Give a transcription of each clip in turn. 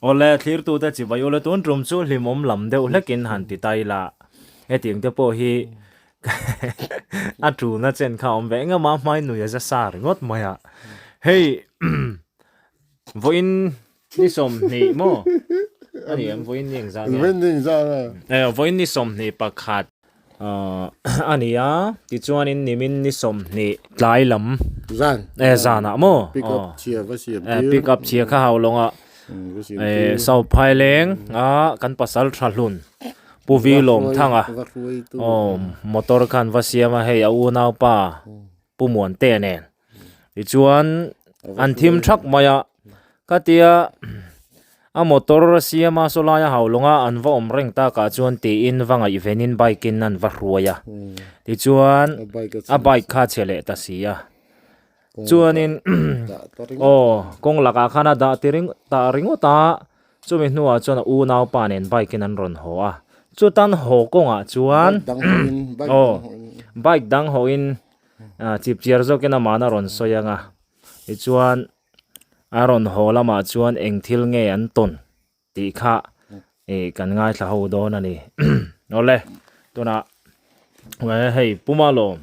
ole thlir tu ta chi vai ole ton rum chu hlimom lam deuh hlekin han ti tai la e ting te po hi a tu na chen kha om ve nga ma mai nu ya za sar ngot maya hey voin ni som ni mo ani am voin ning za voin ni som ni pakhat ani ya ti chuan in nimin ni som ni tlai lam zana mo pick up chia kha haulonga sau phai leng kan pasal thalun puvi lom thanga motor khan vasiama hei au nau pa pumuan te nen ti chuan an thim thak maya katia a motor siama solaya haulonga an va om reng ta ka chuan ti in wanga evenin bike in an va ruaya ti chuan a bike kha chele ta sia chuanin kong laka khana da tiring ta ringo ta chumi hnuwa chuan u nau pa nen bike in an ron ho a chu tan ho konga chuan bike dang ho in chip chiar zo kena mana ron soyanga ti chuan aron ho lama chuan engthil nge an ton ti kha kan ngai thla ho don ani ole tuna hei pumalom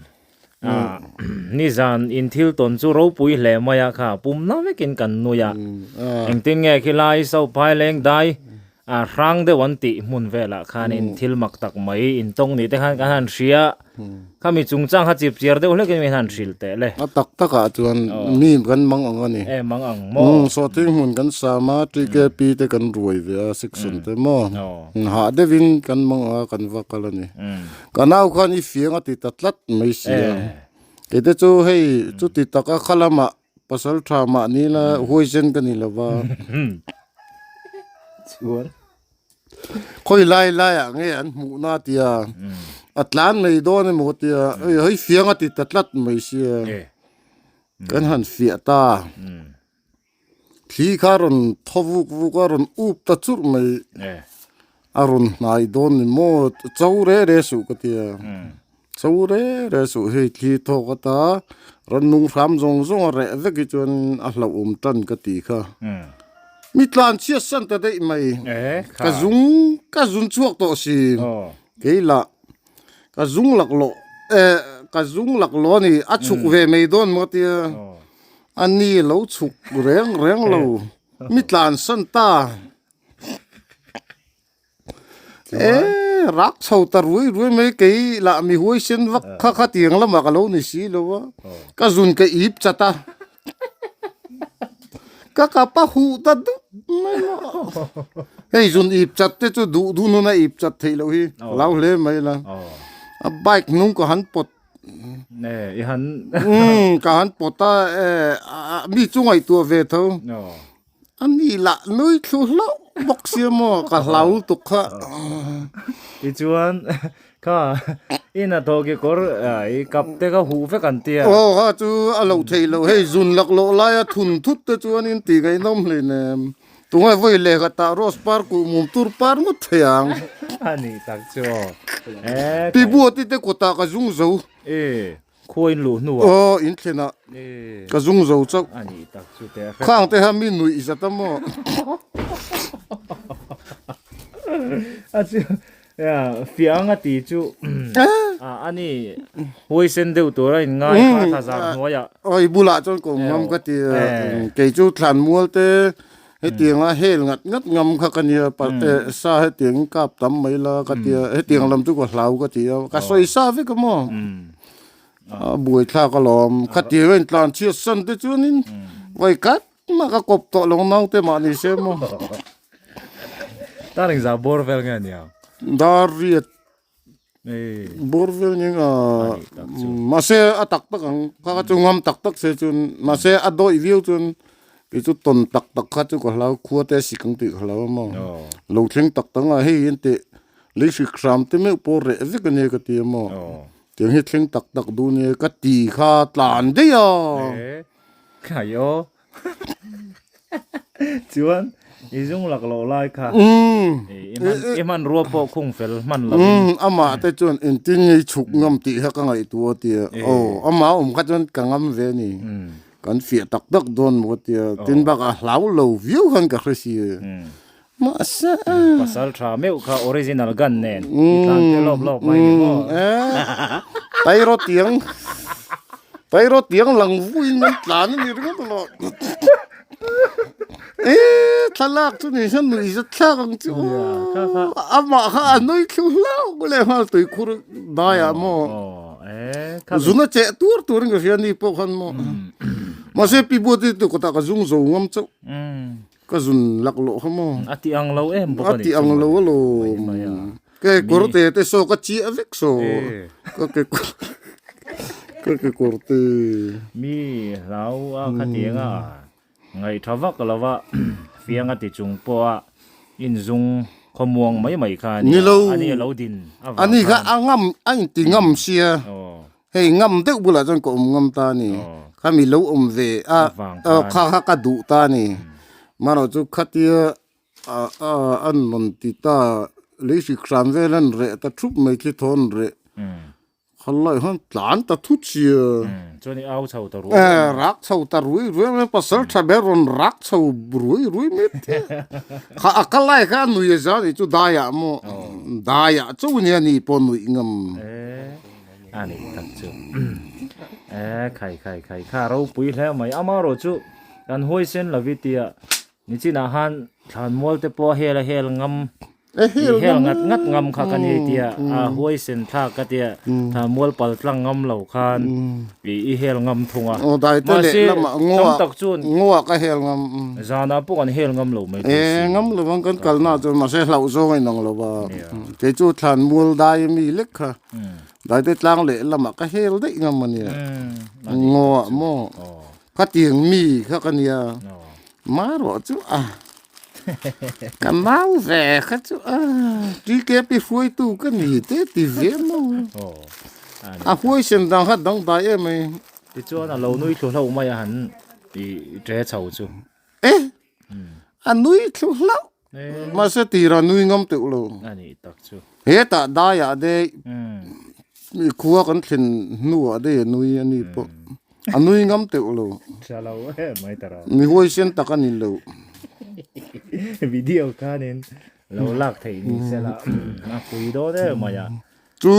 nizan inthil ton chu ro pui hle maya kha pum na vekin kan nuya engtin nge khilai so phai leng dai rang de wan ti mun vela khan in thil mak tak mai in tong ni te khan kan han ria kami chungchang ha chip chiar de hle ke han ril te le tak taka chuan mi kan mang ang ani mang ang mo so ting mun kan sama tri ke pi te kan ruai ve section te mo ha de win kan mang kan va kalani kanau khan I fiang ati tatlat mai sia ke te chu hei chu ti taka khalama pasal thama ni la hoisen kan ni lawa chuan khoi lai nge an mu na tia atlan nei don mo tia hei fiang ati tatlat mai sia kan han fia ta thi kharon thovuk vukaron up ta chur mai aron nai don ni mo chaure re su ka tia chaure re su hei thi tho ka ta ran nung ram zong zong re ve ki chon a hlo tan ka ti kha mitlan chia san ta dei mai ka zung chuak to si keila ka zung lak lo ka zung lak lo ni achuk ve mei don mo tia ani lo chuk reng lo mitlan san ta rak chau tar rui mai ke la mi hoi sen wak kha tiang la ma ka lo ni si lo wa ka zun ka ip chata ka pa hu ta du hei zun ip chat te chu du no na ip chat thei lo hi lau le mai la a bike nung ko han pot i han ka han pota mi chungai tu ve tho ani la noi thu lo bok sia mo ka lau tu kha i chuan kha ina to ke kor I kap te ka hu fe kan tia ha chu a lo thei lo hei zun lak lo la ya thun thut te chuan in ti gai nom le ne tungai voi le ka ta ros par ku mum tur par mu theyang ani tak chu pi bu ti te ko ta ka zung zo khoin lu nu in thena ka zung zo chak ani tak chu te khang te ha mi nui za ta mo achu ya fianga ti chu ani hoisen deu to ra ngai kha tha za noya oi bula chon ko ngam ka ti ke chu thlan mual te he tianga hel ngat ngam kha kania pa sa he tiang kap tam mai la ka ti he tiang lam chu ko hlau ka ti ka soi sa ve ka mo buai thla ka lom ka ti wen tlan chi san te chunin vai kat ma ka kop to long nau te ma ni se mo ta ring za bor vel nga nia dariet borvel ning mase atak tak ang ka chu ngam tak se chun mase adoi view chun ki chu ton tak kha chu ko hlau khu te sikang ti hlau mo lo thleng tak tanga he in te le shi kram te me por re ve ka ne ka ti mo tiang he thleng tak du ne ka ti kha tlan de yo ka yo chuan izung lak lo lai kha iman ruo po khung fel man la ama te chun in tin ni chuk ngam ti ha ka ngai tu ti ama kha chun ka ngam ve ni kan fia tak don mo ti tin ba ka hlau lo view han ka khri masa pasal tra meu kha original gan nen itlang te lop mai ni mo tay ro tiếng lang vui nên tlan ni ring to thalak tu ni san ni za thlang chu ama kha noi khu lao le mal tui khur da ya mo zuna che tur nga fian ni po khan mo ma se pi bo ti ko ta ka zung zo ngam chu ka zun lak lo mo ati ang lo bo ati ang lo ke korte te so ka chi avec so cái korte mi lau a kha tianga ngai thawak lawa fianga ti chung po a in zung khomuang mai kha ani lo din ani kha angam anh ti ngam sia hey ngam te bula jon ko ngam ta ni kha mi lo ve kha ka du ta ni maro chu khatia an non ti ta le si kram ve lan re ta thup mai ki thon re khallai han tlan ta thut sia choni au chau ta ru rak chau ta rui me pasal tha beron rak chau rui me kha akalai kha nu ye za ni chu daya mo daya chu ni ani pon nu ingam ani tak chu khai kha ro pui hle mai ama ro chu kan hoi sen lavitia ni china han than mol te po hel ngam hel ngat ngam kha kan he tia a hoi sen tha ka tia tha mol pal tlang ngam lo khan i hel ngam thunga o dai te le lama ngom tak chun ngowa ka hel ngam zana pu kan hel ngam lo mai ngam lo bang kan kalna chu ma se hlau zo ngai nang lo ba ke chu than mol dai mi lek kha dai te tlang le lama ka hel dei ngam mani ngowa mo ka tieng mi kha kan ya ma ro chu cái máu về cái chú đi kẹp đi phui tu cái gì thế thì dễ mà phui xem đang hát đang đại em mày thì chú là lâu nuôi lâu lâu mà hắn bị trẻ chầu chú nuôi lâu mà sẽ tì ra nuôi ngâm tự luôn anh tắc chú hết ta đại à đây khua con thìn nua đây nuôi anh đi bộ nuôi ngâm tự luôn sao lâu mấy tờ nuôi phui xem ta cái gì lâu video ka nen lo lak thei ni se la na pui do de ma ya chu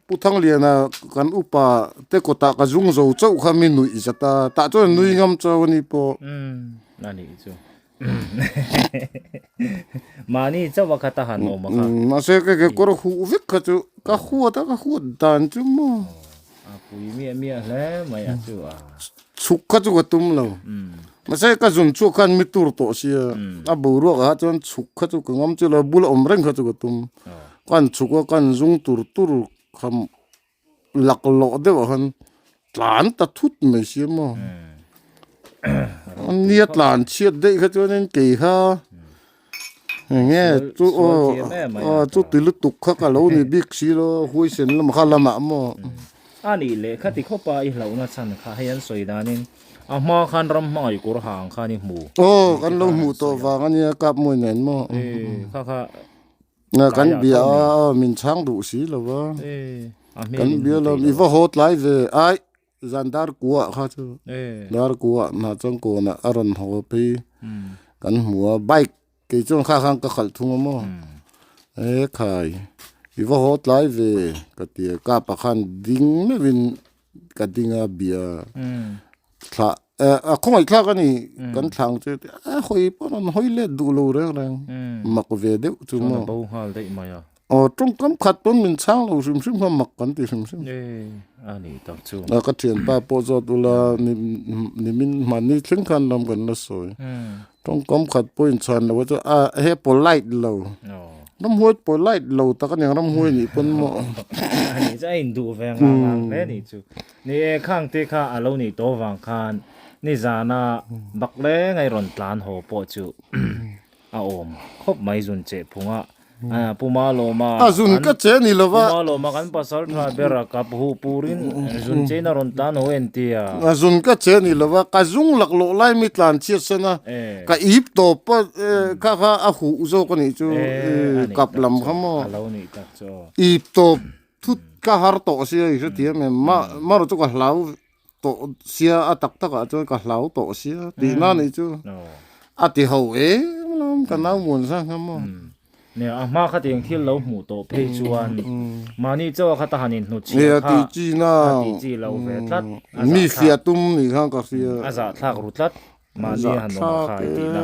puthang liana kan upa te kota ka zung zo chau kha mi nui zata ta cho nui ngam chaw ni po na ni chu mani chawa kata han o ma kha ma se ke kor hu vik kha chu ka hu dan chu mo pui mi le ma ya chu chuk kha chu tum lo mà sẽ cái dùng chuột khăn mít tur tổ xia bù ruột á cho chụp khát cho cái ngắm cho là bù lỏng reng khát cho cái tum con chụp con dùng tur khăm lạc lọ đấy vào hắn lán ta thút mấy xia mà nhiệt lán chiết đấy khát cho nên kỳ ha nghe chú từ lúc tục khát cả lâu này biết xí lo hôi sen làm khá làm mà anh lệ khát thì khó pa lâu na chăn khá hay ăn sôi đá nên ma khan ram mai kur hang khani mu kan lo mu to wa kan ya kap moi nen mo kha na kan bia min chang du si lo wa kan bia lo mi va hot lai ve ai zandar kuwa kha chu dar kuwa na chang ko na aron ho pe kan mu bike ke chong kha khang ka khal thung mo khai mi va hot lai ve ka ti ka pa khan ding me win ka dinga bia thla không ai khác cái này cần thằng chứ hồi bọn hồi lên đủ lâu rồi mặc về đấy chứ mà trong cắm khát bọn mình sáng lâu xíu không mặc cần thì xíu cái chuyện ba bộ giờ tụi là mình mà đi chứng khăn làm gần nó rồi trong cắm khát bọn chọn là vậy chứ hết polite lâu năm hôi polite lâu ta cái này năm hôi nhỉ bọn mọ anh ấy đủ về ngang đấy nhỉ chứ nè khang tê kha lâu nhỉ to vàng khan nè zana bạc lẽ ngay ròn tlan hồ po chứ ôm khóc mấy dùn chế phunga puma lo ma zun ka che ni lo wa puma lo ma kan pasal tra bera kap hu purin zun che na ron tlan ho entia zun ka che ni lo wa ka zung lak lo lai mi tlan chi sana ka ip to pa ka a hu zo ko ni chu kap lam khamo lâu nhỉ tak cho ip to thut ka har to sia i ti me ma ro chu ka hlau to sia a tak tak a chu ka hlau to sia ti na ni chu a ti ho kan nau mun sa ngamo nè mà khát tiếng thiên lâu mù tổ phê chuan mà ni cho khát ta hanin nụ chi nè kha ti chi na ti chi lâu về tlat mi fia tum ni khang ka fia aza thak ru tlat mà ni han no khai ti na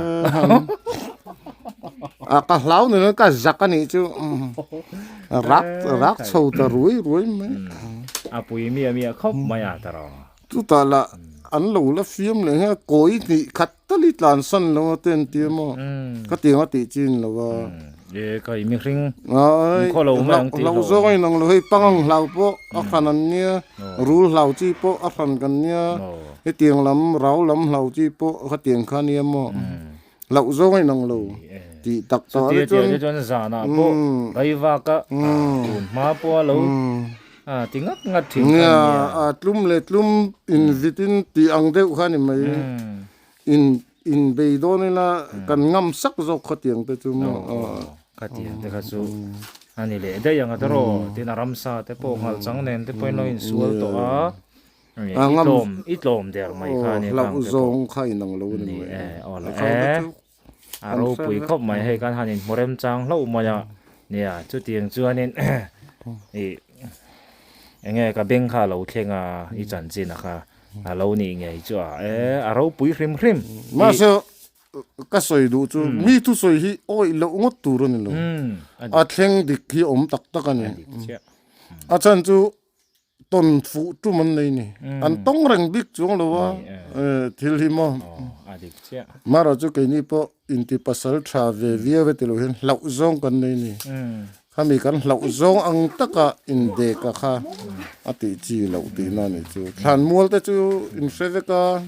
à ka hlau nữa ka zaka ni chu rak chou ta ruồi me à pui mi khóc maya ta ro tu ta la an lo la phim le ha koi ni khat ta li tlan san lo ten ti mo ka ti nga ti chin lo wa ye kai mi ring ai kho lo ma ang ti lo zo ngai nang lo hei pangang hlau po a khan an nia rul hlau chi po a khan kan nia he tiang lam rau lam hlau chi po ka tiang khan nia mo lo zo ngai nang lo ti tak ta ti ti chon za na po gai wa ka ma po lo à tiếng ngắt tiếng nha à tlum le tlum in vitin ti ang deuh khan mai in bei do ne la kan ngam sak zo kha tiang te chu mo kha tiang te kha chu ani le de yang ataro tin aram sa te po ngal chang nen te point no in sual to a itlom der mai kha ni la zong khai nang lo ni ola aro pui khop mai he kan hanin morem chang lo ma ya nia chu tiang chuanin e nghe cả bên kha lâu thiên à ít chân chín à lâu nị nghe chứ à lâu bùi khrim khrim mà sao cái sợi đủ chứ mi tu sợi hi oi lâu ngót tu rồi nè lo à thiên địch hi tắc tắc anh à chân chú tuần phụ chú mình này nè anh tông răng địch chú lo wa thiếu hi mo mà rồi chú cái này po inti pasal tra về về thì lo hen lâu zong cái này nè kami kan lau zong ang taka inde ka kha ati chi lau ti na ni chu than mual te chu in seveka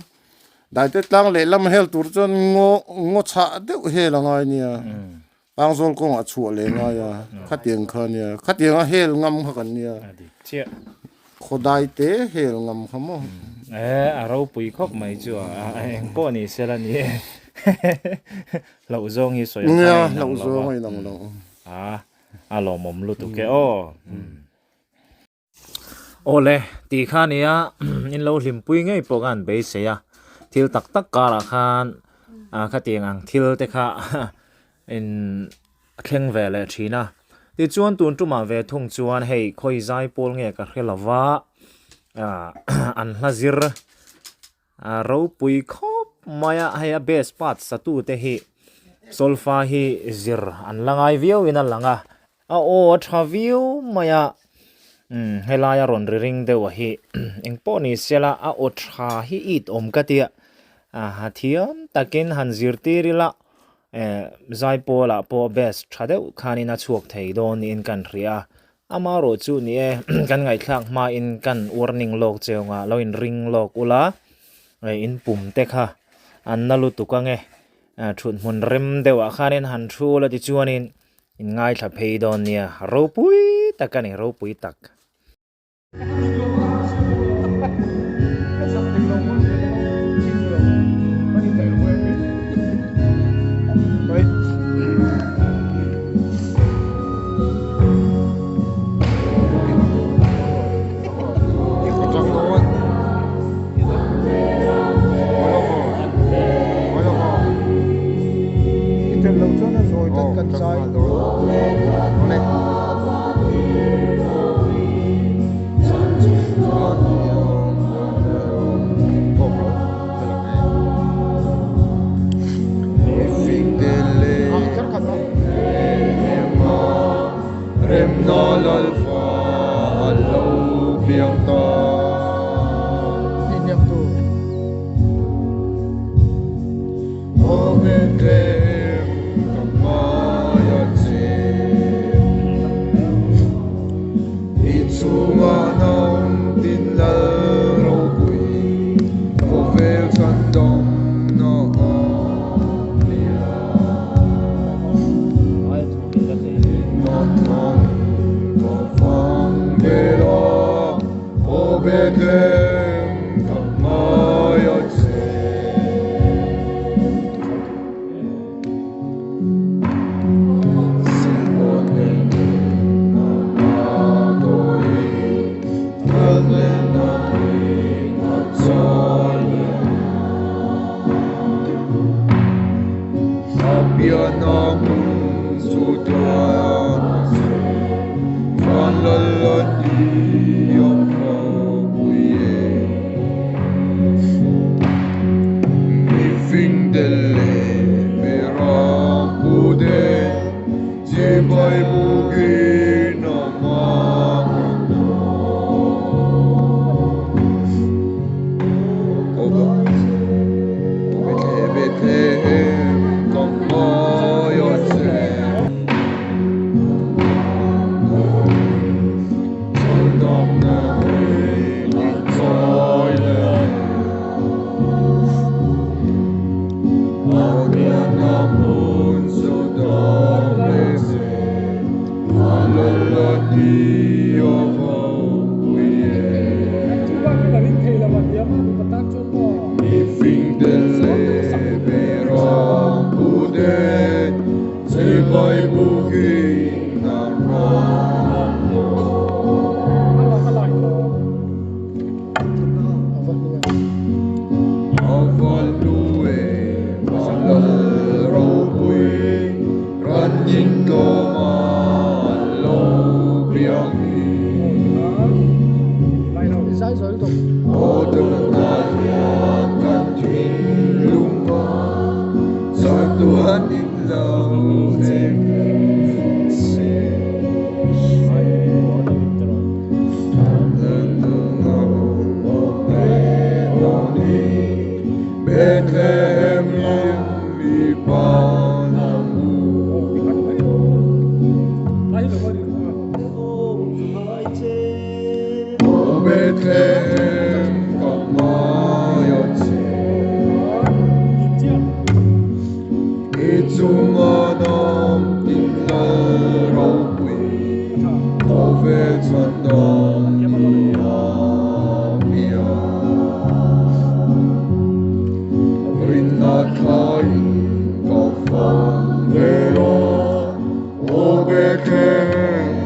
dai te tlang le lam hel tur chon ngo cha de he la ngai nia pang zol ko nga chu le nga ya khatiang kha nia khatiang a hel ngam kha kan nia khodai te hel ngam khamo aro pui khop mai chu eng po ni sela ni lau zong hi soi lau zong ai nang lo alo mom lu tu ke ole ti khania in lo hlim pui ngai pogan be se ya thil tak tak ka ra khan kha tiang ang thil te kha in thleng ve le thina ti chuan tun tu ma ve thung chuan hei khoi zai pol nge ka khelawa an hazir ro pui khop maya haya best part satu te hi solfa hi zir an langai viau in langa o thaviu maya helaya ron ring de wa hi engpo ni sela o tha hi it katia hathiam takin hanzir tirila zai pola po best thade khani na chuak thei don in kan ria amaro chu ni kan ngai thak ma in kan warning log cheunga lo in ring log ula in pum te kha an nalu tukange thun mun rem dewa khanin han thu la ti chuanin in ngai tha phei don nia ro pui takani ro pui tak Bethlehem,